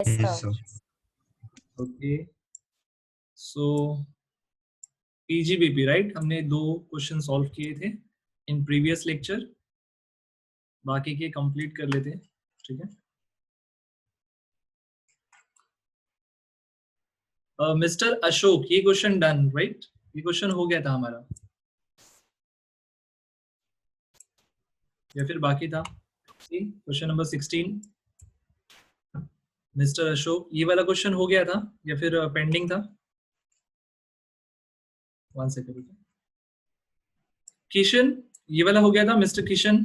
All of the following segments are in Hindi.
Yes, sir. Okay, so PGBP, right? हमने 2 क्वेश्चन सॉल्व किए थे इन प्रीवियस लेक्चर, बाकी के कंप्लीट कर लेते हैं, ठीक है? मिस्टर अशोक, ये क्वेश्चन डन, राइट? ये क्वेश्चन हो गया था हमारा या फिर बाकी था? क्वेश्चन नंबर 16, मिस्टर अशोक, ये वाला क्वेश्चन हो गया था या फिर पेंडिंग था? 1 सेकंड। किशन, ये वाला हो गया था मिस्टर किशन?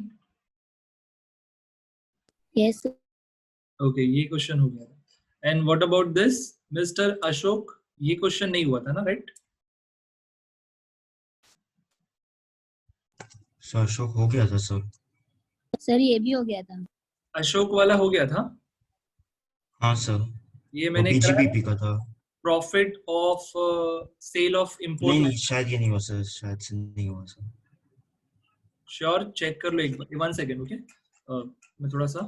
Yes. ओके, ये क्वेश्चन हो गया था। And what about this mister Ashok? ये क्वेश्चन नहीं हुआ था ना, राइट? सर अशोक हो गया था सर। सर ये भी हो गया था। अशोक वाला हो गया था? हाँ सर, ये वो मैंने पीजीबीपी का था। Profit of sale of import. नहीं शायद ये नहीं हुआ सर, शायद से नहीं हुआ सर। श्योर, चेक कर लो एक बार, 1 सेकंड, ओके? मैं थोड़ा सा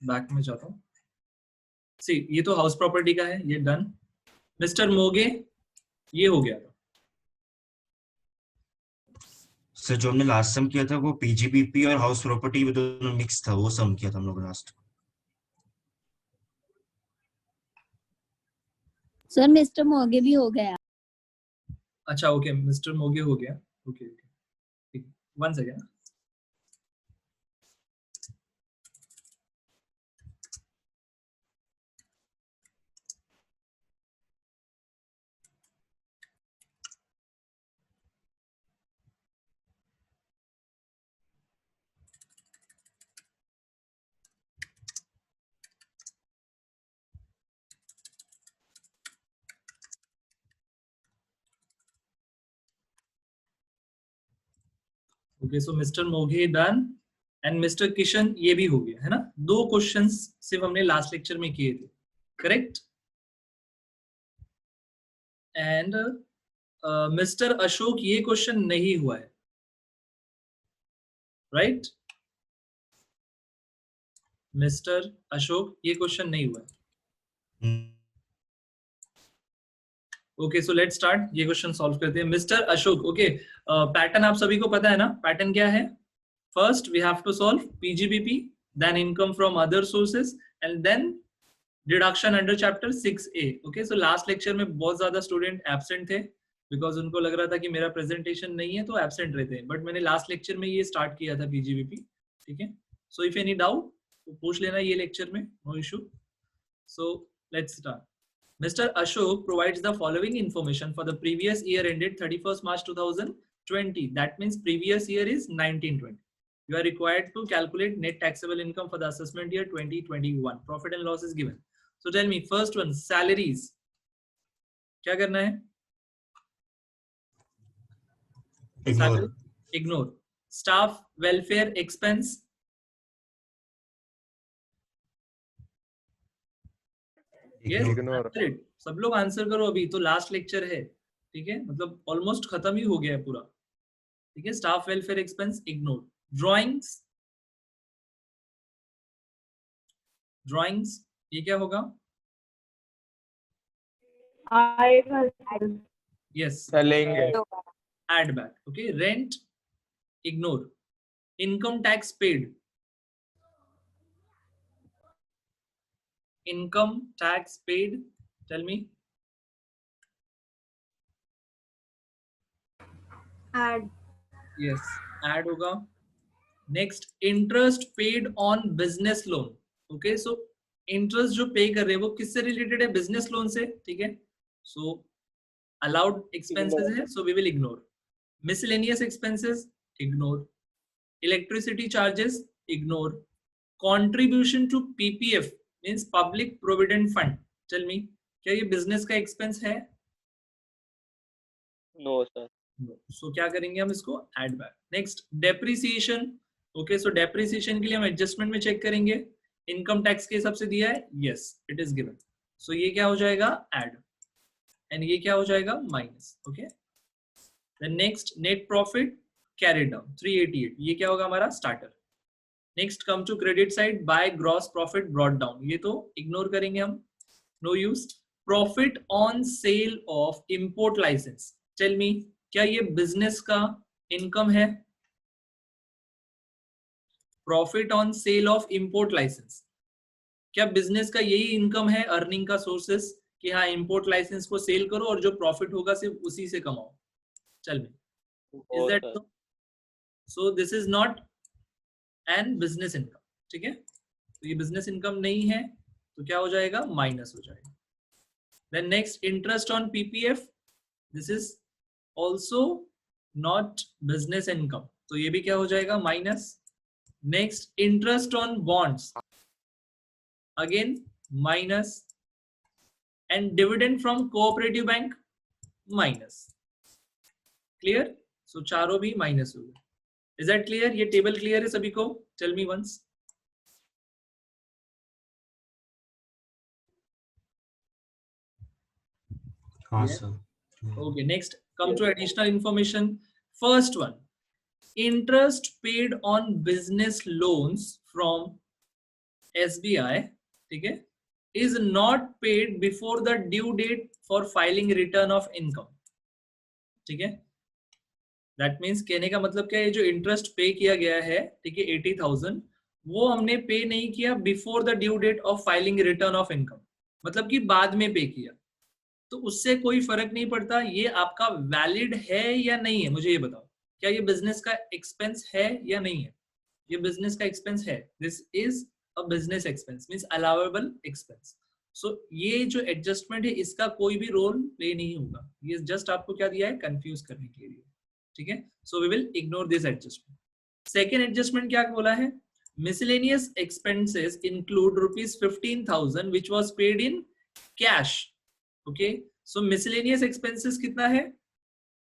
बैक में जाता हूँ। सी, ये तो हाउस प्रॉपर्टी का है, ये डन। मिस्टर मोगे, ये हो गया था। सर जो हमने लास्ट सम किया था वो पीजीबीपी और हाउस प्रॉपर्टी दोनों मिक्स था, वो सम किया था हम लोग लास्ट। सर मिस्टर मोगे भी हो गया। अच्छा, ओके, मिस्टर मोगे हो गया, ओके ओके, ठीक, 1 सेकंड। ओके, सो मिस्टर मोगे डन एंड मिस्टर किशन ये भी हो गया है ना? 2 क्वेश्चंस सिर्फ हमने लास्ट लेक्चर में किए थे, करेक्ट? एंड मिस्टर अशोक, ये क्वेश्चन नहीं हुआ है, राइट? मिस्टर अशोक, ये क्वेश्चन नहीं हुआ है। ओके, सो लेट्स स्टार्ट, ये क्वेश्चन सॉल्व करते हैं। मिस्टर अशोक, ओके, पैटर्न आप सभी को पता है ना? पैटर्न क्या है? First we have to solve PGBP, then income from other sources, and then deduction under chapter 6A। Okay, so last lecture में बहुत ज्यादा स्टूडेंट एब्सेंट थे बिकॉज उनको लग रहा था कि मेरा प्रेजेंटेशन नहीं है तो एब्सेंट रहते हैं, बट मैंने लास्ट लेक्चर में ये स्टार्ट किया था पीजीबीपी, ठीक है? सो इफ एनी डाउट तो पूछ लेना ये लेक्चर में, no issue. So let's start. Mr. Ashok provides the following information for the previous year ended 31st March 2020. That means previous year is 1920. You are required to calculate net taxable income for the assessment year 2021. Profit and loss is given. So tell me, first one, salaries. क्या करना है? Ignore. Ignore. Staff welfare expense. Ignore. सब लोग आंसर करो, अभी तो लास्ट लेक्चर है, ठीक है? मतलब ऑलमोस्ट खत्म ही हो गया है पूरा, ठीक है? Staff welfare expense ignore. Drawings, drawings ये क्या होगा? Yes, add back, okay. Rent ignore. Income tax paid, income tax paid, tell me. Add. Yes, add होगा। Next, interest paid on business loan. Okay, so interest जो पे कर रहे हैं वो किससे रिलेटेड है? बिजनेस लोन से, ठीक है? सो अलाउड एक्सपेंसेस है, so we will ignore. Miscellaneous expenses ignore. Electricity charges ignore. Contribution to PPF means public provident fund, tell me, क्या ये बिजनेस का एक्सपेंस है? No sir. सो क्या करेंगे हम इसको? Add back. Next, depreciation. Okay, सो डेप्रिसिएशन के लिए हम एडजस्टमेंट में चेक करेंगे, इनकम टैक्स के हिसाब से दिया है, यस इट इज गिवन, सो ये क्या हो जाएगा? ऐड, एंड ये क्या हो जाएगा? Minus, okay. Then next, net profit carried down 388, ये क्या होगा हमारा? Starter. Next, come to credit side, by gross profit brought down, ये तो इग्नोर करेंगे हम। No use. Profit on sale of import licence, tell me, क्या ये बिजनेस का इनकम है? Profit on sale of import licence, क्या बिजनेस का यही इनकम है, अर्निंग का सोर्सेस, कि हाँ इंपोर्ट लाइसेंस को सेल करो और जो प्रॉफिट होगा सिर्फ उसी से कमाओ? चल me, is that so? So this is not an business income. ठीक है, तो ये बिजनेस इनकम नहीं है, तो क्या हो जाएगा? माइनस हो जाएगा. Then next, interest on PPF, this is also not business income, तो ये भी क्या हो जाएगा? Minus. Next, interest on bonds, again minus. And dividend from cooperative bank, minus. Clear? So चारों भी माइनस हो गए. Is that clear? ये टेबल क्लियर है सभी को? Tell me once. हाँ Yes. Sir. Okay, next, come to additional information. First one, interest paid on business loans from SBI, ठीक है, is not paid before the due date for filing return of income. ठीक है, that means कहने का मतलब क्या है, ये जो इंटरेस्ट पे किया गया है, ठीक है, 80,000, वो हमने पे नहीं किया before the due date of filing return of income, मतलब कि बाद में पे किया, तो उससे कोई फर्क नहीं पड़ता ये आपका वैलिड है या नहीं है. मुझे ये बताओ, क्या ये बिजनेस का एक्सपेंस है या नहीं है? ये बिजनेस का एक्सपेंस है. This is a business expense, means allowable expense. So ये जो एडजस्टमेंट है इसका कोई भी रोल प्ले नहीं होगा, ये जस्ट आपको क्या दिया है? कंफ्यूज करने के लिए. ठीक है, so we will ignore this adjustment. Second adjustment क्या बोला है? miscellaneous expenses include rupees 15,000 which was paid in cash. Okay, so miscellaneous expenses कितना है?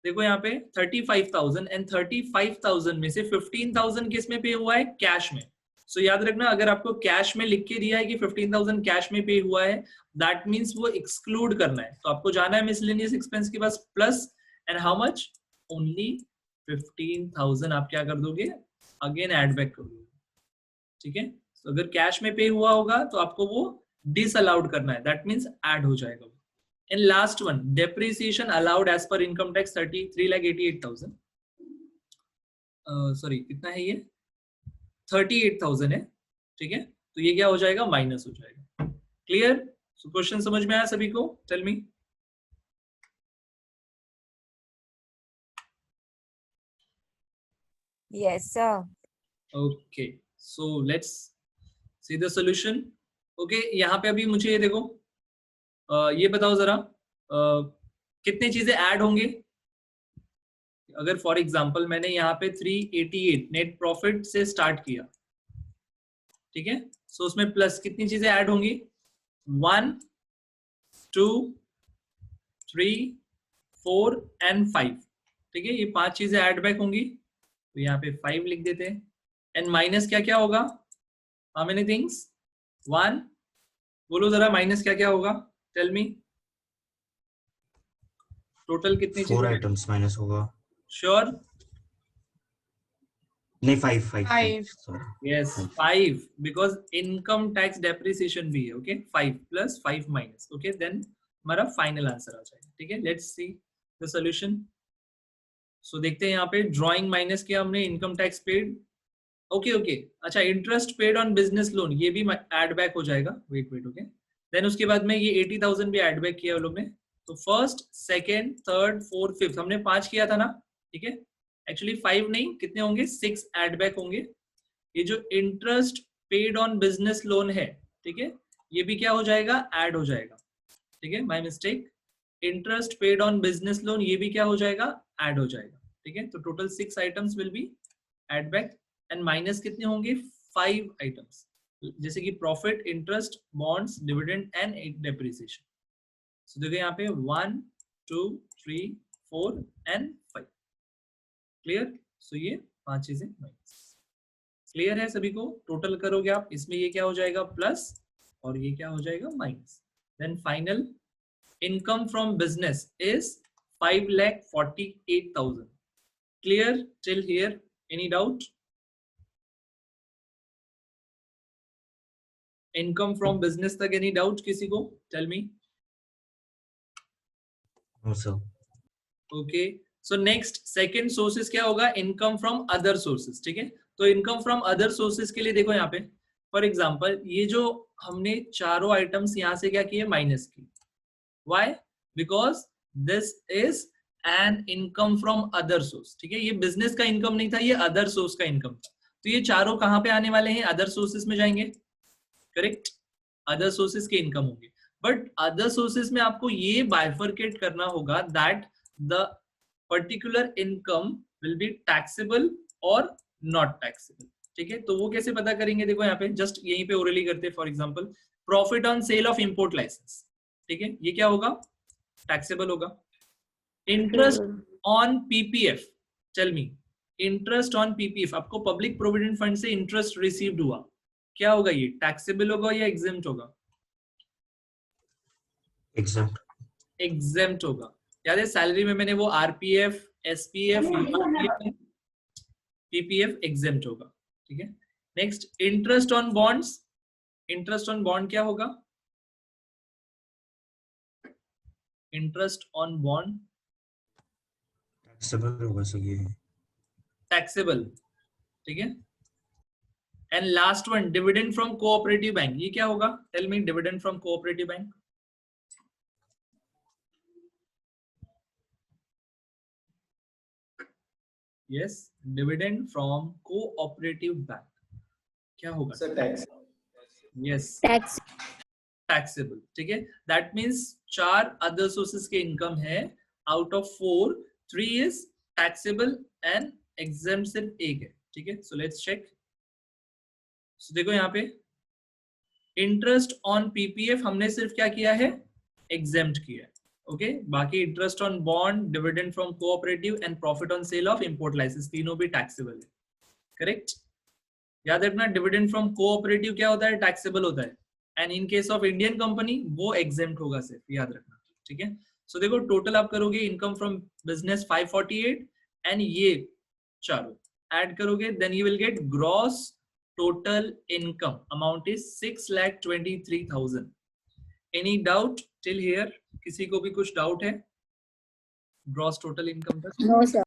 देखो यहाँ पे 35,000, एंड 35,000 में से 15,000 किस में पे हुआ है? कैश में. सो याद रखना, अगर आपको कैश में लिख के दिया है कि 15,000 कैश में पे हुआ है, दैट मींस वो एक्सक्लूड करना है. तो आपको जाना है मिसलेनियस एक्सपेंस के पास, plus, and how much? Only 15,000 आप क्या कर दोगे? अगेन एड बैक कर दोगे. ठीक है, तो अगर कैश में पे हुआ होगा तो आपको वो डिसअलाउड करना है, दैट मींस ऐड हो जाएगा. And last one, depreciation allowed as per income tax 3,88,000. Sorry, कितना है ये? 38,000 है. ठीक है, तो ये क्या हो जाएगा? माइनस हो जाएगा. क्लियर? सो क्वेश्चन समझ में आया सभी को? Tell me. Yes, sir. Okay, so let's see the solution. Okay, यहाँ पे अभी मुझे ये देखो, ये बताओ जरा, कितने चीजें ऐड होंगे? अगर फॉर एग्जांपल मैंने यहाँ पे 388 नेट प्रॉफिट से स्टार्ट किया, ठीक है, सो उसमें प्लस कितनी चीजें ऐड होंगी? 1, 2, 3, 4 एंड 5. ठीक है, ये 5 चीजें ऐड बैक होंगी, तो यहाँ पे 5 लिख देते हैं. एंड माइनस क्या क्या होगा? How many things? 1, बोलो जरा, माइनस क्या क्या होगा? टेल मी. टोटल कितनी 4 चीजें? आइटम्स माइनस होगा. श्योर? नहीं, 5. Yes, 5, because income tax depreciation भी है. Okay, 5 plus 5 minus. Okay, then हमारा फाइनल आंसर आ जाएगा. ठीक है, let's see the solution. So देखते हैं यहाँ पे ड्राइंग माइनस किया हमने, income tax paid. Okay okay, अच्छा, interest paid on business loan, ये भी ऐड बैक हो जाएगा. Wait wait, okay. देन उसके बाद में ये 80,000 भी ऐड बैक किया हम लोग ने. तो first, second, third, fourth, fifth, हमने 5 किया था ना. ठीक है, एक्चुअली 5 नहीं, कितने होंगे? 6 ऐड बैक होंगे. ये जो interest paid on business loan है, ठीक है, ये भी क्या हो जाएगा? ऐड हो जाएगा. ठीक है, my mistake. Interest paid on business loan, ये भी क्या हो जाएगा? ऐड हो जाएगा. ठीक है, तो total 6 items will be add back. And minus कितने होंगे? 5 आइटम्स, जैसे कि profit, interest, bonds, dividend and depreciation. So देखो यहाँ पे 1, 2, 3, 4 एंड 5. क्लियर? सो ये 5 चीजें माइनस. क्लियर है सभी को? टोटल करोगे आप, इसमें ये क्या हो जाएगा? प्लस, और ये क्या हो जाएगा? Minus. Then final income from business is 5,48,000. Clear till here? Any doubt? Income from business तक एनी डाउट किसी को? Tell me. No sir. Okay, so next second sources क्या होगा? Income from other sources. ठीक है, तो इनकम फ्रॉम अदर सोर्सेस के लिए देखो यहाँ पे फॉर एग्जांपल ये जो हमने चारों आइटम्स यहाँ से क्या किए? माइनस की. Why? Because this is an income from other source. ठीक है, ये बिजनेस का इनकम नहीं था, ये अदर सोर्स का इनकम था. तो ये चारों कहाँ पे आने वाले हैं? अदर सोर्सेस में जाएंगे. करेक्ट, अदर सोर्सेस के इनकम होंगे. बट अदर सोर्सेस में आपको ये बाइफरकेट करना होगा that the particular income will be taxable और नॉट टैक्सेबल. ठीक है, तो वो कैसे पता करेंगे? देखो यहाँ पे जस्ट यहीं पे ओरली करते हैं. For example profit on sale of import licence. ठीक है, ये क्या होगा? टैक्सेबल होगा. Interest on PPF. Tell me, interest on PPF, आपको पब्लिक प्रोविडेंट फंड से इंटरेस्ट रिसीव्ड हुआ, क्या होगा? ये टैक्सेबल होगा या एग्जेम्प्ट होगा? एग्जैक्ट. एग्जेम्प्ट होगा. याद है सैलरी में मैंने वो आरपीएफ, एसपीएफ, पीपीएफ एग्जेम्प्ट होगा. ठीक है, next interest on bonds. Interest on bond क्या होगा? इंटरेस्ट ऑन बॉन्ड टैक्सेबल होगा सर ये. टैक्सेबल. ठीक है, and last one dividend from cooperative bank. ये क्या होगा? Tell me, dividend from cooperative bank. Yes, dividend from cooperative bank क्या होगा? Sir tax. Yes, tax. Taxable. ठीक है, दैट मीन्स 4 अदर सोर्सेस के इनकम है. Out of 4, 3 is taxable and exempt सिर्फ एक है. ठीक है, सो लेट्स चेक. सो देखो यहाँ पे इंटरेस्ट ऑन पीपीएफ हमने सिर्फ क्या किया है? एग्जेम्प्ट किया है. ओके, बाकी interest on bond, dividend from cooperative and profit on sale of import license तीनों भी टैक्सेबल है. करेक्ट, याद रखना डिविडेंड फ्रॉम कोऑपरेटिव क्या होता है? टैक्सेबल होता है. And in case of Indian company वो एग्जेम्प्ट होगा सिर्फ, याद रखना. ठीक है, सो देखो टोटल आप करोगे इनकम फ्रॉम बिजनेस 548 एंड ये चारों ऐड करोगे then you will get gross total income amount is 6,23,000. Any doubt till here? किसी को भी कुछ डाउट है ग्रॉस टोटल इनकम तक? No sir.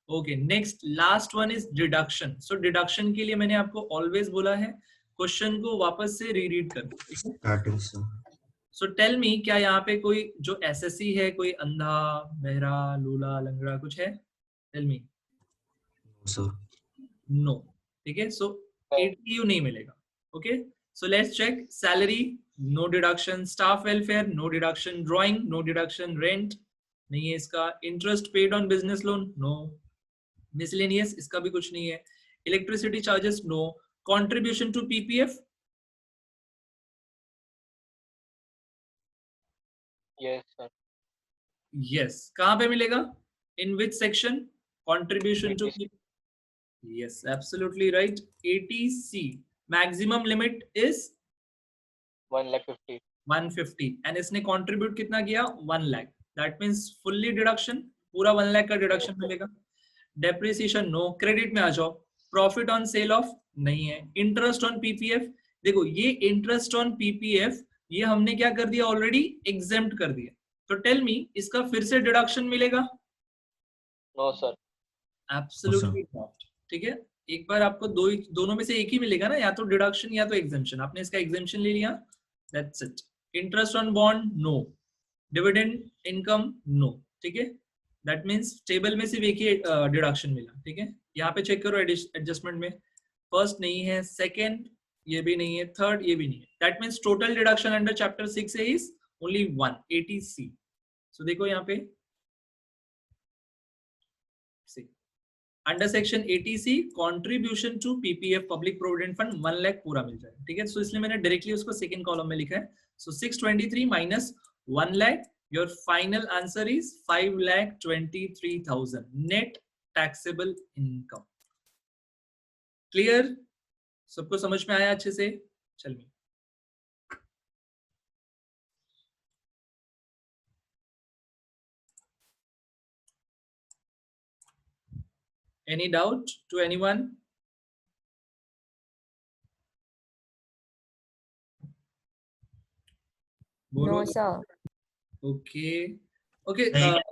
Okay, next last one is deduction. So deduction के लिए मैंने आपको ऑलवेज बोला है क्वेश्चन को वापस से रीरीड करो. Starting sir. So tell me, क्या यहाँ पे कोई जो एसएससी है, कोई अंधा, बहरा, लूला, लंगड़ा कुछ है? Tell me. Sir no. ठीक है, सो एटीयू नहीं मिलेगा. Okay, so let's check. Salary no deduction, staff welfare no deduction, drawing no deduction, rent नहीं है इसका, interest paid on business loan no, miscellaneous इसका भी कुछ नहीं है, electricity charges no, contribution to PPF yes sir. Yes. कहां पे मिलेगा? In which section? Contribution to. Yes, absolutely right. 80C maximum limit is 1,50,000. 150 and इसने कंट्रीब्यूट कितना किया? 1 lakh. That means fully deduction, पूरा 1 लाख का डिडक्शन मिलेगा. Depreciation no. क्रेडिट में आ जाओ. प्रॉफिट ऑन सेल ऑफ नहीं है. इंटरेस्ट ऑन पीपीएफ, देखो ये इंटरेस्ट ऑन पीपीएफ ये हमने क्या कर दिया? ऑलरेडी एग्जेम्प्ट कर दिया. तो टेल मी, इसका फिर से डिडक्शन मिलेगा? No sir. Absolutely not. ठीक है, एक बार आपको दोनों में से एक ही मिलेगा ना, या तो डिडक्शन या तो एग्जेम्पशन. आपने इसका एग्जेम्पशन ले लिया, that's it. Interest on bond no, dividend income no. ठीक है, दैट मींस टेबल में सिर्फ एक ही डिडक्शन मिला. ठीक है, यहाँ पे चेक करो एडजस्टमेंट में. फर्स्ट नहीं है, सेकंड ये भी नहीं है, थर्ड ये भी नहीं है. That means total deduction under chapter 6 is only 1 80C. So देखो यहाँ पे under section 80C contribution to PPF public provident fund 1 lakh पूरा मिल जाएगा. ठीक है, सो इसलिए मैंने डायरेक्टली उसको सेकंड कॉलम में लिखा है. सो 623 minus 1 lakh, your final answer is 5,23,000 net taxable income. Clear? सबको समझ में आया अच्छे से? चलिए, any doubt to anyone? बोरो, No, sir. Okay okay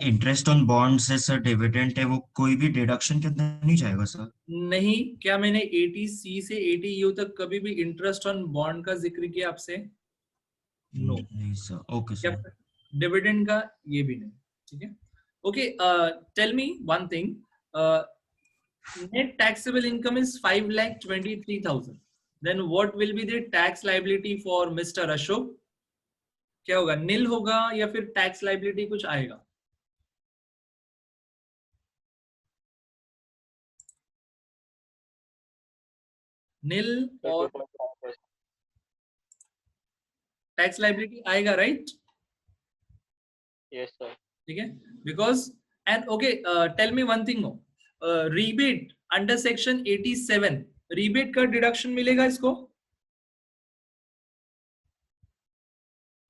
interest on bonds है सर, डिविडेंड है, वो कोई भी डिडक्शन के अंदर नहीं जाएगा सर? नहीं, क्या मैंने 80C से 80U तक कभी भी इंटरेस्ट ऑन बॉन्ड का जिक्र किया आपसे? नो। नहीं सर, ओके क्या सर। डिविडेंड का ये भी नहीं, ठीक है। Okay, tell me one thing, net taxable income is 5,23,000, then what will be the tax liability for Mr. Ashok? क्या होगा, नील होगा या फिर टैक्स लाइबिलिटी कुछ आएगा? नील और 2.5%. टैक्स लाइबिलिटी आएगा, राइट? Yes, sir. ठीक है, because and okay, tell me one thing, rebate under section 87, rebate का डिडक्शन मिलेगा इसको?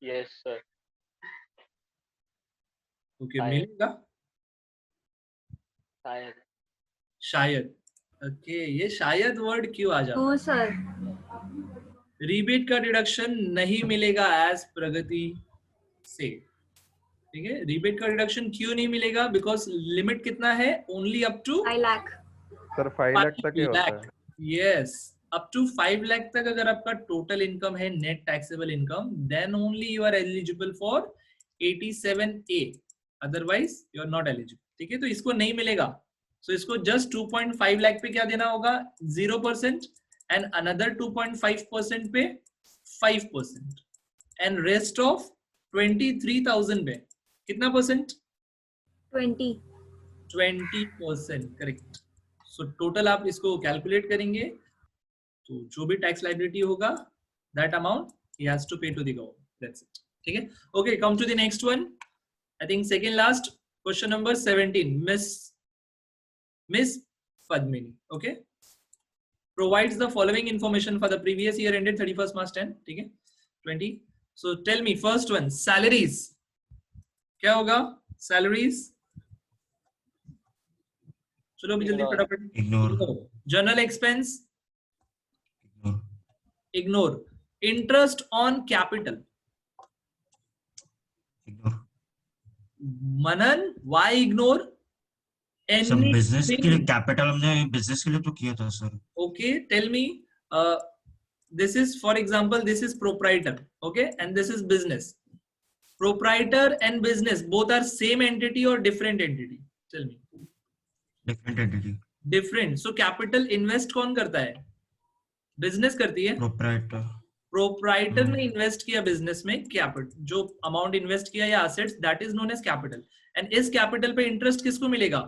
Yes, sir. ओके, आएगा। मिलेगा शायद. शायद। ओके, ये शायद वर्ड क्यों आ जाता है? No, sir. रीबेट का डिडक्शन नहीं मिलेगा एज प्रगति से, ठीक है। रीबेट का डिडक्शन क्यों नहीं मिलेगा? बिकॉज लिमिट कितना है? Only up to 5 lakh. Sir 5 lakh तक ही होता है। यस, अप टू 5 लाख तक अगर आपका टोटल इनकम है, net taxable income, then only you are eligible for 87A, otherwise you are not eligible, ठीक है। तो इसको नहीं मिलेगा, सो इसको जस्ट 2.5 लाख पे क्या देना होगा? 0%, एंड अनदर 2.5% पे 5%, एंड रेस्ट ऑफ 23,000 पे कितना परसेंट? 20. 20%, करेक्ट। सो टोटल आप इसको कैलकुलेट करेंगे तो जो भी टैक्स लाइबिलिटी होगा, दैट अमाउंट ही has to pay to the government, that's it, ठीक है। Okay, come to the next one, I think second last question number 17, miss Padmini, okay, provides the following information for the previous year ended 31st March 10, ठीक है, 20. So tell me, first one, salaries, क्या होगा? salaries, चलो अभी जल्दी फटाफट। Ignore. General expense, ignore. Interest on capital, ignore. Manan, why ignore? Sir business के लिए कैपिटल हमने बिजनेस के लिए तो किया था sir. Okay, tell me, this is, for example, this is proprietor, okay, and this is business. Proprietor and business both are same entity or different entity? Tell me. Different entity. Different. So capital invest कौन करता है? Business करती है। प्रोप्राइटर। Proprietor ने invest किया business में capital, जो amount invest किया या assets, that is known as capital. And इस capital पे interest किसको मिलेगा?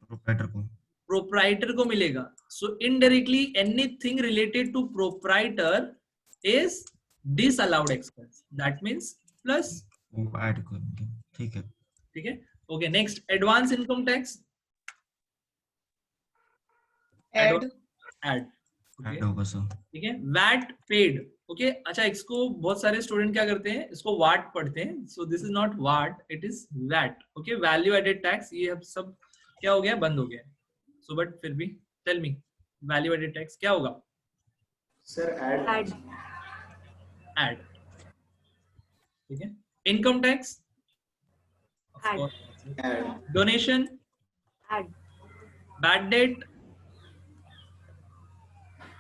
प्रोप्राइटर को। प्रोप्राइटर को मिलेगा। So indirectly anything related to proprietor is disallowed expense, that means plus, वो ऐड करेंगे, ठीक है। ठीक है, okay. Next, advance income tax, add add add होगा सर, ठीक है। VAT paid, okay. अच्छा, इसको बहुत सारे स्टूडेंट क्या करते हैं, इसको वाट पढ़ते हैं, so this is not what, it is VAT, okay. Value added tax, ये सब क्या हो गया? बंद हो गया। सो बट फिर भी tell me, value added tax क्या होगा? Sir add. ऐड, ठीक है। Income tax, add. Donation, Add. Bad debt,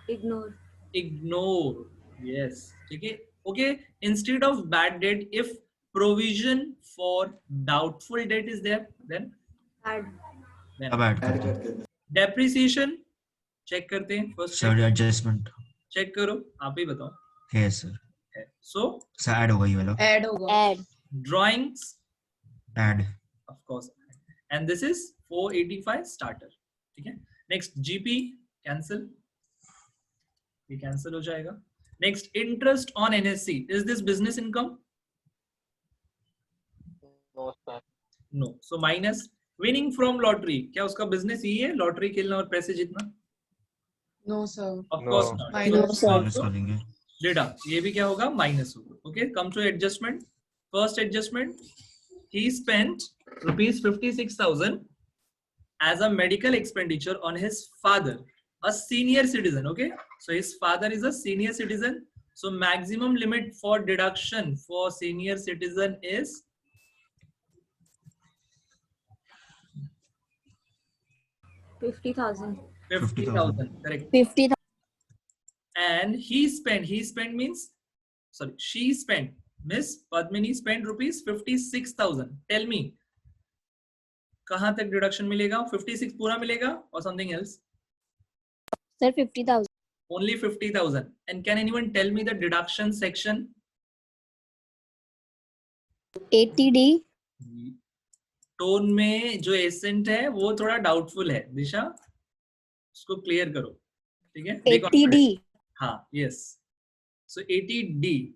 Ignore. Ignore, yes, ठीक है, okay. Instead of bad debt, if provision for doubtful debt is there, then Add. अब ऐड ऐड करते हैं करते हैं। डेप्रिसिएशन चेक करते हैं फर्स्ट, सर। एडजस्टमेंट चेक करो, आप ही बताओ। है सर। सो सर ऐड होगा ये वाला, ऐड होगा। Add. Drawings, add. of course, and this is 485 starter, ठीक है। नेक्स्ट, जीपी कैंसिल, ये कैंसिल हो जाएगा। Next, interest on NSC, is this business income? No, sir. No, so minus. Winning from lottery, क्या उसका बिजनेस ही है लॉटरी खेलना और पैसे जीतना? No sir. Of No. Course not, Minus. Minus करेंगे। डेटा, ये भी क्या होगा? माइनस होगा, okay. Come to adjustment, first adjustment, he spent rupees 56,000 as a medical expenditure on his father, a senior citizen, okay. So his father is a senior citizen So maximum limit for deduction for senior citizen is 50,000. 50,000. Correct. 50,000. And he spent means, sorry, she spent, Miss Padmini spent rupees 56,000. Tell me, कहाँ तक deduction मिलेगा? 56 पूरा मिलेगा or something else? Sir, 50,000. Only 50,000. And can anyone tell me the deduction section? 80D. Tone में जो एसेंट है वो थोड़ा डाउटफुल है, दिशा उसको क्लियर करो, ठीक है? 80D. हाँ, yes. So 80D.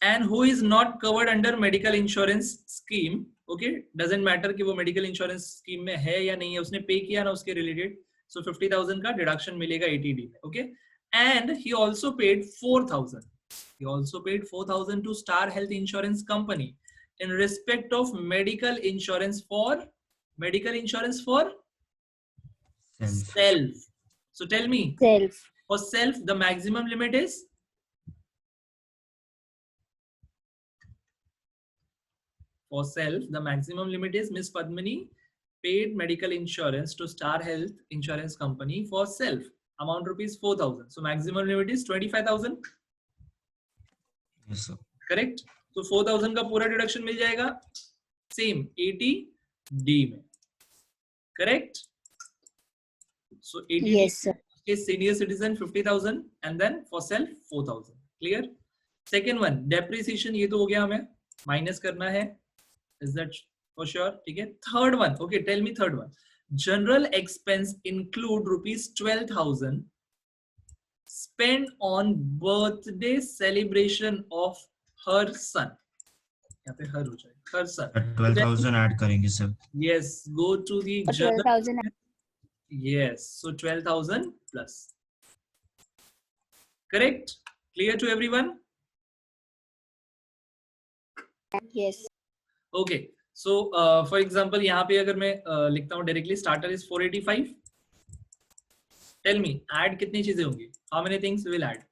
And who is not covered under medical insurance scheme? Okay, doesn't matter कि वो medical insurance scheme में है या नहीं है, उसने पे किया ना उसके related. So 50,000 का deduction मिलेगा 80D में. Okay, and he also paid 4,000. He also paid 4,000 to Star Health Insurance Company in respect of medical insurance for self. So tell me, Self. for self the maximum limit is Miss Padmini paid medical insurance to Star Health Insurance Company for self, amount rupees 4,000. So maximum limit is 25,000. Yes, sir. Correct. So 4,000 का पूरा डिडक्शन मिल जाएगा सेम 80D में. Correct. So 80D Yes, sir. is senior citizen 50,000 and then for self 4,000. Clear? Second one, depreciation, ये तो हो गया, हमें माइनस करना है. Is that for sure? ठीक है. Third one, okay, tell me third one. General expense include rupees 12,000 spent on birthday celebration of her son. यहाँ पे her हो जाएगा, her son. 12,000 ऐड करेंगे sir. Yes, go to the general. 12,000. Yes, so 12,000 plus. Correct? Clear to everyone? Yes. Okay. So for example, यहाँ पे अगर मैं लिखता हूँ directly, starter is 485. Tell me, add कितनी चीजें होंगी? How many things we will add?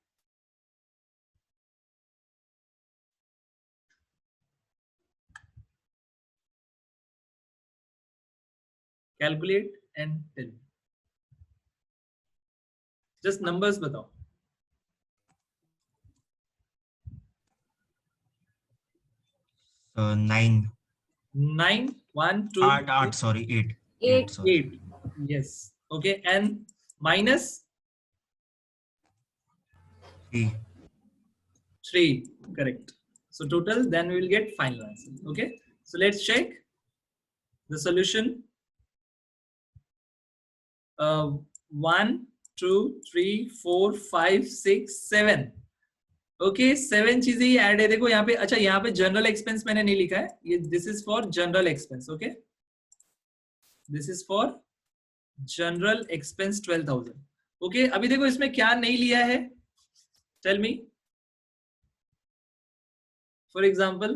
Calculate and tell me. Just numbers बताओ. 9. 9, 1, 2, 8, sorry, 8. 8. Sorry. 8. Yes. Okay. And minus 3. 3. Correct. So total, then we will get final answer. Okay. So let's check the solution. 1, 2, 3, 4, 5, 6, 7. Okay 7 चीजें ही ऐड है. देखो यहाँ पे, अच्छा यहाँ पे जनरल एक्सपेंस मैंने नहीं लिखा है, ये this is for general expense. Okay, this is for general expense 12,000. Okay, अभी देखो इसमें क्या नहीं लिया है, टेल मी. फॉर एग्जांपल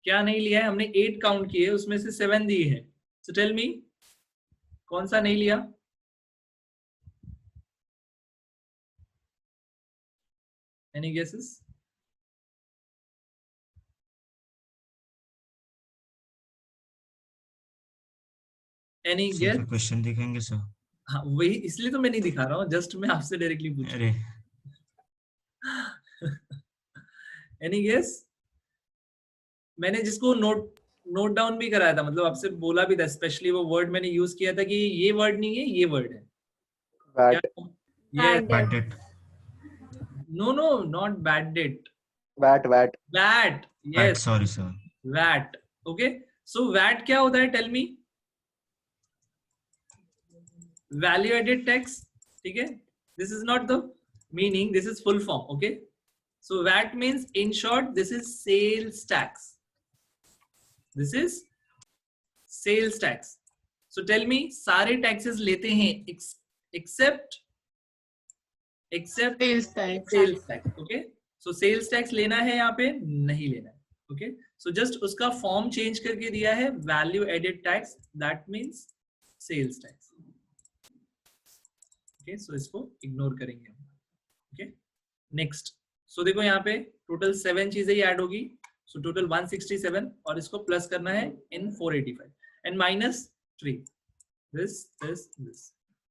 क्या नहीं लिया है, हमने 8 काउंट किए, उसमें से 7 दिए हैं. सो टेल मी कौन सा नहीं लिया. Any guesses? Any guess? Question दिखेंगे सर. हाँ वही, इसलिए तो मैं नहीं दिखा रहा हूँ, जस्ट मैं आपसे डायरेक्टली पूछ. अरे Any guess? मैंने जिसको नोट डाउन भी कराया था, मतलब आपसे बोला भी था, स्पेशली वो वर्ड मैंने यूज किया था कि ये वर्ड नहीं है, ये वर्ड है. VAT. bad debt. No, not bad debt. VAT. VAT. Bad, Yes. sorry sir. VAT. Okay. So VAT क्या होता है? Tell me. Value added tax. ठीक है. This is not the meaning. This is full form. Okay. So VAT means, in short, this is sales tax. This is sales tax. So tell me, सारे taxes लेते हैं except Sales tax. sales tax. Okay. So sales tax लेना है यहाँ पे, नहीं लेना है. Okay. So just उसका फॉर्म चेंज करके दिया है value added tax. That means sales tax. Okay. So इसको इग्नोर करेंगे हम. Okay. Next. सो देखो यहाँ पे टोटल 7 चीजें ही ऐड होगी, सो टोटल 167 और इसको प्लस करना है इन 485 and minus 3 this this this,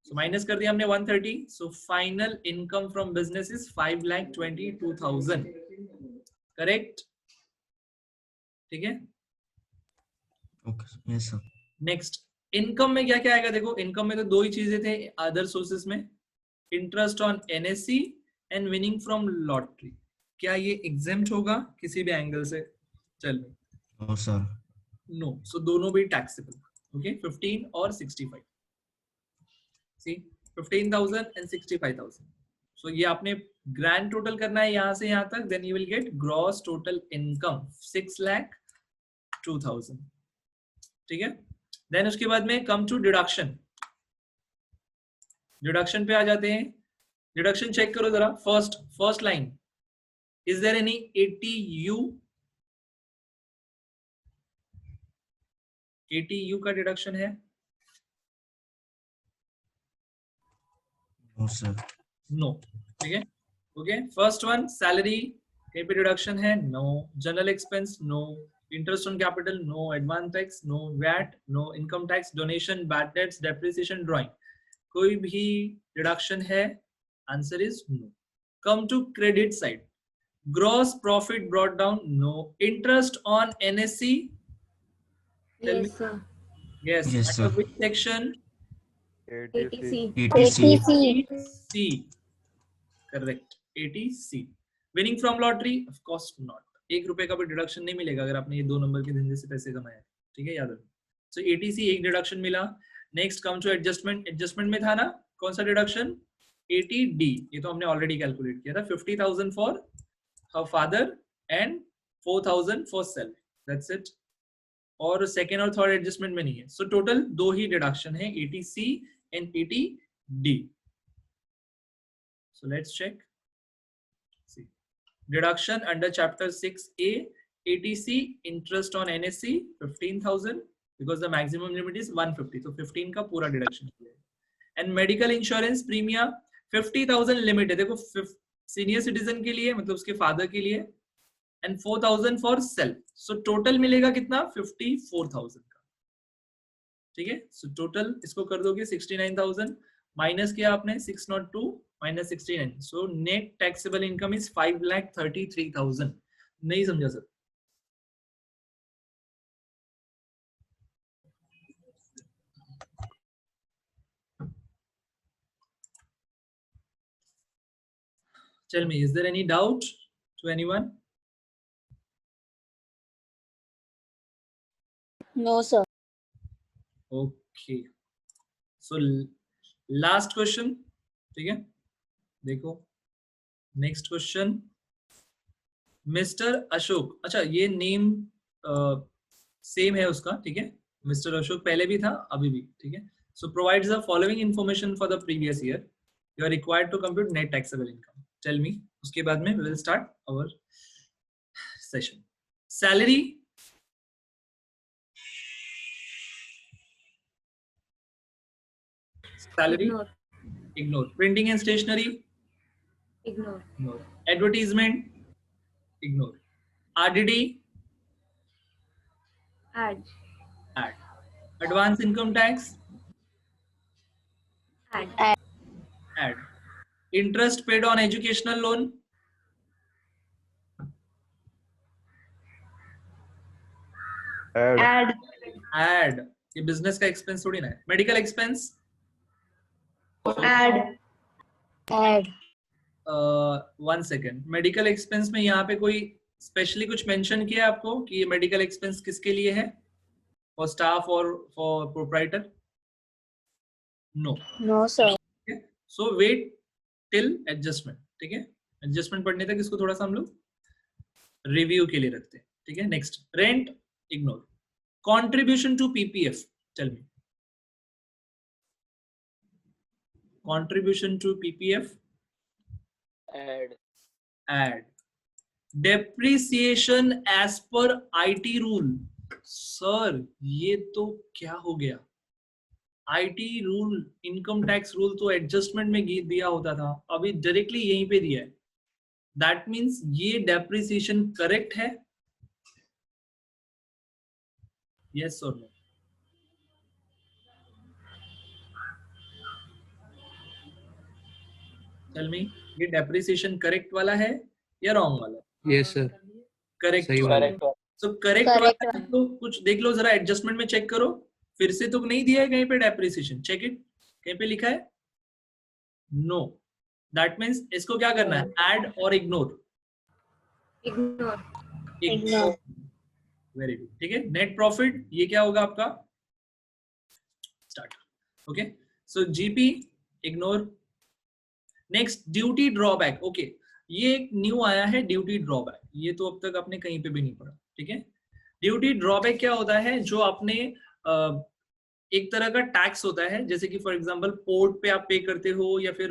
so minus कर दिया हमने 130, so final income from business is 5,22,000, correct? ठीक है, okay yes sir. Next income में क्या क्या आएगा? देखो इनकम में तो दो ही चीजें थे अदर सोर्सेस में, interest on NSC and winning from lottery. क्या ये एग्जेम्प्ट होगा किसी भी एंगल से? चल नो सर। नो, सो दोनों भी टैक्सेबल, ओके 15 और 65, सी 15,000 एंड 65,000, सो ये आपने ग्रैंड टोटल करना है यहां से यहां तक, then you will get gross total income 6,02,000, ठीक है? देन उसके बाद में कम टू डिडक्शन, डिडक्शन पे आ जाते हैं। डिडक्शन चेक करो जरा, first line, is there any ATU? ATU का डिडक्शन है? No sir. नो, ठीक है, ओके। फर्स्ट वन सैलरी, कहीं पे डिडक्शन है? No. General expense? No. Interest on capital? No. Advance tax? No. VAT? No. Income tax? Donation? Bad debts? Depreciation? Drawing? कोई भी डिडक्शन है? Answer is no. Come to credit side, gross profit brought down? No. Interest on NSC? Tell me. Yes, sir. Yes. Yes, Under sir. which section? ATC. ETC। C. Correct. ATC. Winning from lottery? Of course not. 1 रुपए का भी डिडक्शन नहीं मिलेगा अगर आपने ये 2 नंबर के धंधे से पैसे कमाए, ठीक है, याद रखो। सो ATC एक डिडक्शन मिला। Next come to adjustment, adjustment में था ना कौन सा डिडक्शन? ATD, ये तो हमने ऑलरेडी कैलकुलेट किया था, 50,000 for her father and 4,000 for self, that's it। और सेकेंड और थर्ड एडजस्टमेंट में नहीं है, सो टोटल 2 ही डिडक्शन है, ATC and ATD। So let's check, deduction under chapter 6A, ATC interest on NSC 15,000 because the maximum limit is 150, तो 15 का पूरा डिडक्शन किया है। And medical insurance premium 50,000 limit है, देखो सीनियर सिटीजन के लिए, मतलब उसके फादर के लिए, and 4,000 for self, so total मिलेगा कितना? 54,000 का, ठीक है। सो टोटल इसको कर दोगे 69,000 माइनस किया आपने 602 minus 69, so net taxable income is 5,33,000। नहीं समझा sir? Tell me, is there any doubt to anyone? No, sir. Okay. So last question, ठीक है? देखो नेक्स्ट क्वेश्चन, मिस्टर अशोक, अच्छा ये नेम सेम है उसका, ठीक है, मिस्टर अशोक पहले भी था अभी भी, ठीक है। So provides the following information for the previous year, you are required to compute net taxable income, tell me. उसके बाद में will start our session. Salary, salary ignore. Printing and stationery Ignore. Advertisement ignore. RDD Add. add। Advance income tax Add. add। Interest paid on educational loan Add. add। ये बिजनेस का एक्सपेंस थोड़ी ना है। Medical expense Add. One second, medical expense में यहाँ पे कोई स्पेशली कुछ मेंशन किया है आपको कि ये मेडिकल एक्सपेंस किसके लिए है? फॉर स्टाफ और for proprietor? No. No, sir. So wait till adjustment, ठीक है, एडजस्टमेंट पढ़ने तक इसको थोड़ा सा हम लोग रिव्यू के लिए रखते हैं, ठीक है। Next, rent ignore. Contribution to PPF, tell me. Contribution to PPF add, depreciation as per IT rule. Sir ये तो क्या हो गया? IT rule, income tax rule तो एडजस्टमेंट में दिया होता था, अभी डायरेक्टली यहीं पे दिया है। दैट मीन्स ये डेप्रिसिएशन करेक्ट है? यस और नो? टेल मी, ये डेप्रिसिएशन करेक्ट वाला है या रॉन्ग वाला? यस सर, करेक्ट सही वाला है। करेक्ट सो करेक्ट वाला है तो कुछ देख लो जरा, एडजस्टमेंट में चेक करो, फिर से तो नहीं दिया है कहीं पे डेप्रिसिएशन, चेक इट, कहीं पे लिखा है? नो, दैट मीन्स इसको क्या करना है, ऐड और इग्नोर? इग्नोर। वेरी गुड, ठीक है। नेट प्रॉफिट ये क्या होगा आपका? Start. Okay, so GP ignore. Next duty drawback. Okay, ये एक न्यू आया है ड्यूटी ड्रॉबैक, ये तो अब तक आपने कहीं पे भी नहीं पढ़ा, ठीक है। ड्यूटी ड्रॉबैक क्या होता है? जो आपने एक तरह का टैक्स होता है, जैसे कि फॉर एग्जांपल पोर्ट पे आप पे करते हो, या फिर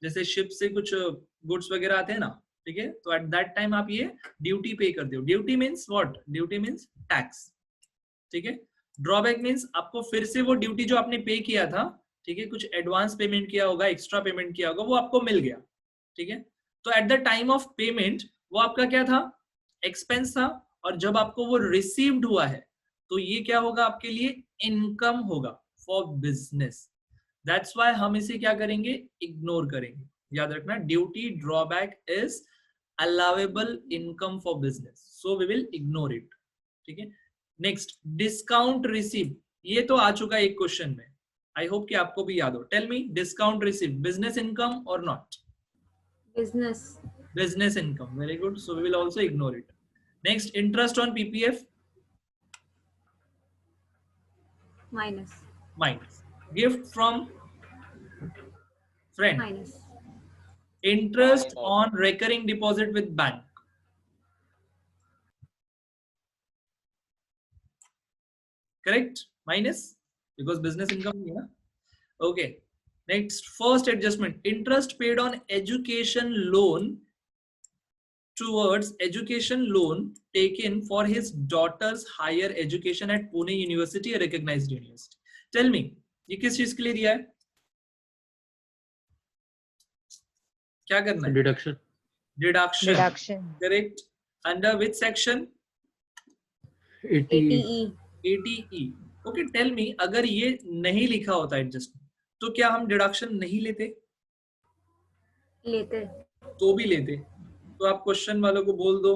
जैसे शिप से कुछ गुड्स वगैरह आते हैं ना, ठीक है, तो एट दैट टाइम आप ये ड्यूटी पे करते हो। Duty means what? Duty means tax, ठीक है। ड्रॉबैक मीन्स आपको फिर से वो ड्यूटी जो आपने पे किया था, ठीक है, कुछ एडवांस पेमेंट किया होगा, एक्स्ट्रा पेमेंट किया होगा, वो आपको मिल गया, ठीक है। तो at the time of payment वो आपका क्या था? एक्सपेंस था, और जब आपको वो रिसीव्ड हुआ है तो ये क्या होगा आपके लिए? इनकम होगा फॉर बिजनेस। दैट्स व्हाई हम इसे क्या करेंगे? इग्नोर करेंगे। याद रखना, duty drawback is allowable income for business, so we will ignore it, ठीक है। नेक्स्ट, डिस्काउंट रिसीव, ये तो आ चुका है एक क्वेश्चन में, आई होप कि आपको भी याद हो। Tell me, discount receive business income और not? Business income, very good, so we will also ignore it. Next, interest on PPF, minus. Gift from friend, interest on recurring deposit with bank, correct, minus, because business income नहीं है ना। Okay, next, first adjustment, interest paid on education loan towards education loan taken for his daughter's higher education at Pune University, a recognized university. Tell me, ये किस चीज के लिए दिया है? क्या करना है? Deduction. Deduction, correct. Under which section? 80E। 80E। Okay, tell me, अगर ये नहीं लिखा होता एडजस्टमेंट तो क्या हम डिडक्शन नहीं लेते? तो भी लेते। तो आप क्वेश्चन वालों को बोल दो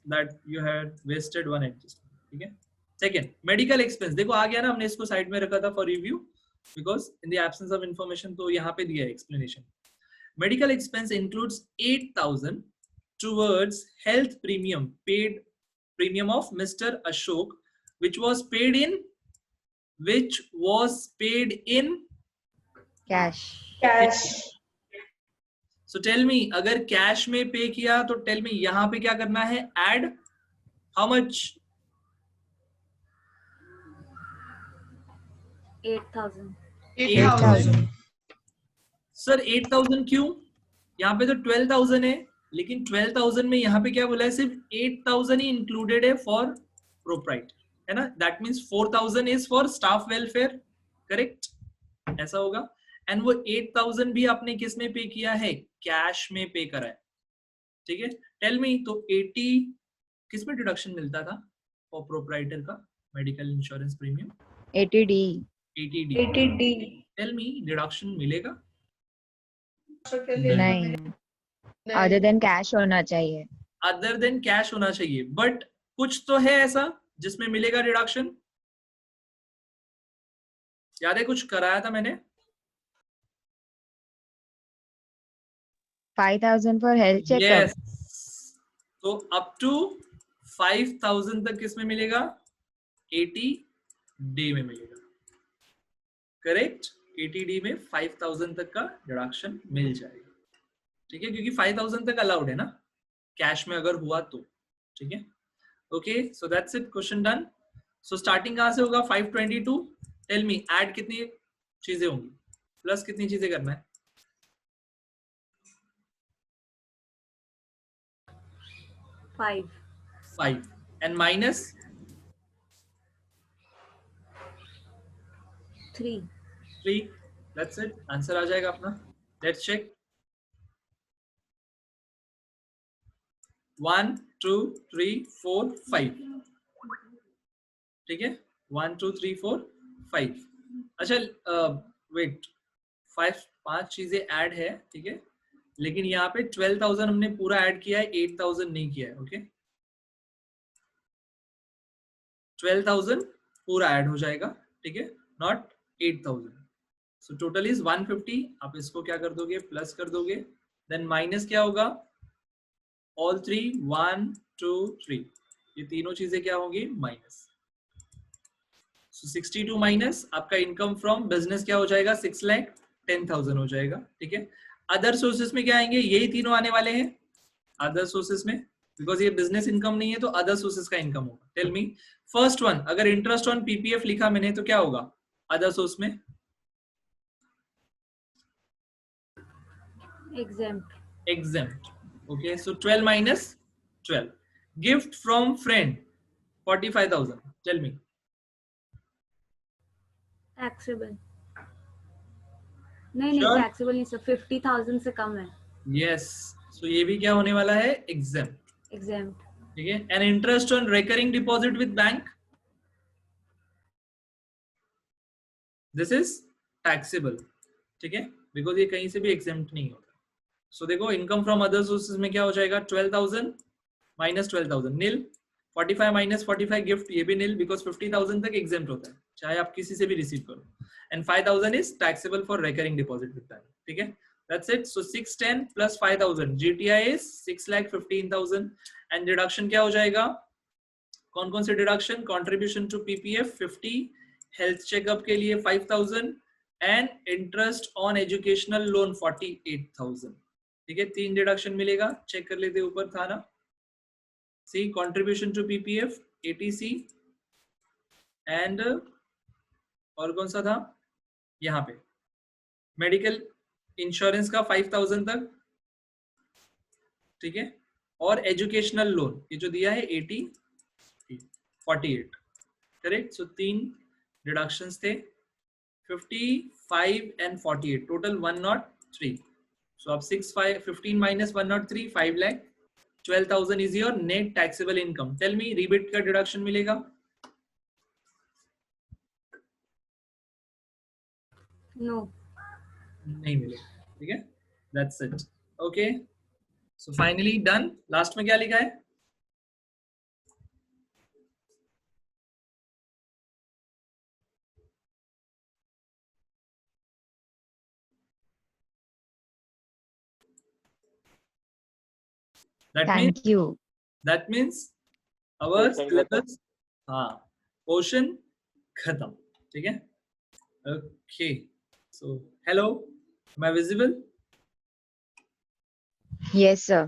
that you had wasted one adjustment, ठीक है। सेकंड, मेडिकल एक्सपेंस, देखो आ गया ना, हमने इसको साइड में रखा था for review, because in the absence of information, तो यहाँ पे दिया है explanation. Medical expense includes 8,000 towards health premium paid, premium of mister Ashok which was paid in cash. So tell me, अगर कैश में पे किया तो टेल मी यहां पे क्या करना है? Add how much? 8,000। सर 8,000 क्यों? यहाँ पे तो 12,000 है, लेकिन 12,000 में यहाँ पे क्या बोला है? सिर्फ 8,000 ही इंक्लूडेड है फॉर प्रोप्राइटर, है ना। That means 4,000 is for staff welfare, correct, ऐसा होगा। एंड वो 8,000 भी आपने किस में पे किया है? कैश में पे करा है, ठीक है। टेल मी, तो 80 किस में डिडक्शन मिलता था फॉर प्रोप्राइटर का medical insurance premium? 80D। Tell me, deduction मिलेगा? नहीं, अदर देन कैश होना चाहिए। अदर देन कैश होना चाहिए, बट कुछ तो है ऐसा जिसमें मिलेगा डिडक्शन। याद है कुछ कराया था मैंने? 5,000 फॉर हेल्थ चेकअप। Yes. तो अप टू 5,000 तक किसमें मिलेगा? 80D में मिलेगा, करेक्ट। 80D में 5,000 तक का डिडक्शन मिल जाएगा, ठीक है, क्योंकि 5,000 तक अलाउड है ना कैश में अगर हुआ तो, ठीक है। Okay, so that's it, question done. So starting कहां से होगा? 522। टेल मी, ऐड कितनी चीजें होंगी, प्लस कितनी चीजें करना है? 5 and minus 3। That's it, answer आ जाएगा अपना। Let's check. 1 2 3 4 5, ठीक है 1 2 3 4 5। अच्छा वेट, 5 चीजें ऐड है, ठीक है, लेकिन यहाँ पे 12,000 हमने पूरा ऐड किया है, 8,000 नहीं किया है। ओके 12,000 पूरा ऐड हो जाएगा, ठीक है, नॉट 8,000। So total is 150। आप इसको क्या कर दोगे, प्लस कर दोगे, देन माइनस क्या होगा, ऑल थ्री 1 2 3, ये तीनों चीजें क्या होंगी, माइनस। सो 62 माइनस आपका इनकम फ्रॉम बिजनेस क्या हो जाएगा, 6,10,000 हो जाएगा, ठीक है। अदर सोर्सेस में क्या आएंगे, यही तीनों आने वाले हैं अदर सोर्सेस में, बिकॉज ये बिजनेस इनकम नहीं है तो अदर सोर्सेस का इनकम होगा। टेल मी फर्स्ट वन, अगर इंटरेस्ट ऑन पीपीएफ लिखा मैंने तो क्या होगा अदर सोर्स में, exempt। okay, so 12 minus 12, gift from friend 45,000, tell me taxable नहीं Sure. टैक्सेबल नहीं सर, 50,000 से कम है। yes, so ये भी क्या होने वाला है, exempt, एग्जाम्प्ट। ठीक है। And interest on recurring deposit with bank, this is taxable, ठीक है, बिकॉज ये कहीं से भी exempt नहीं होता। सो देखो इनकम फ्रॉम अदर सोर्सेज में क्या हो जाएगा, 12,000 माइनस 12,000 नील, 45 माइनस 45 गिफ्ट, ये भी नील, बिकॉज 50,000 तक एग्जेम्प्ट होता है चाहे आप किसी से भी रिसीव करो, and 5,000 is taxable for recurring deposit with bank, ठीक है, that's it. So 610 plus 5,000, GTI is 6,15,000, and deduction क्या हो जाएगा, कौन कौन से deduction, contribution to PPF 50, health checkup के लिए 5,000, and interest on educational loan 48,000, ठीक है। 3 डिडक्शन मिलेगा, चेक कर लेते ऊपर था ना, C contribution to PPF 80C, and और कौन सा था यहाँ पे, मेडिकल इंश्योरेंस का 5,000 तक, ठीक है, और एजुकेशनल लोन ये जो दिया है 80 48, करेक्ट। सो 3 डिडक्शंस थे, 55 एंड 48, टोटल 103। So आप 15 minus 103, 5 lakh, 12,000 is your net taxable income. Tell me rebate का deduction मिलेगा, नो नहीं मिलेगा, ठीक है, that's it. Okay, so finally done. Last में क्या लिखा है, Thank you. that means our Portion syllabus, हाँ पोर्शन खत्म, ठीक है। Okay, so hello, am I visible? Yes, sir.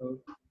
Okay.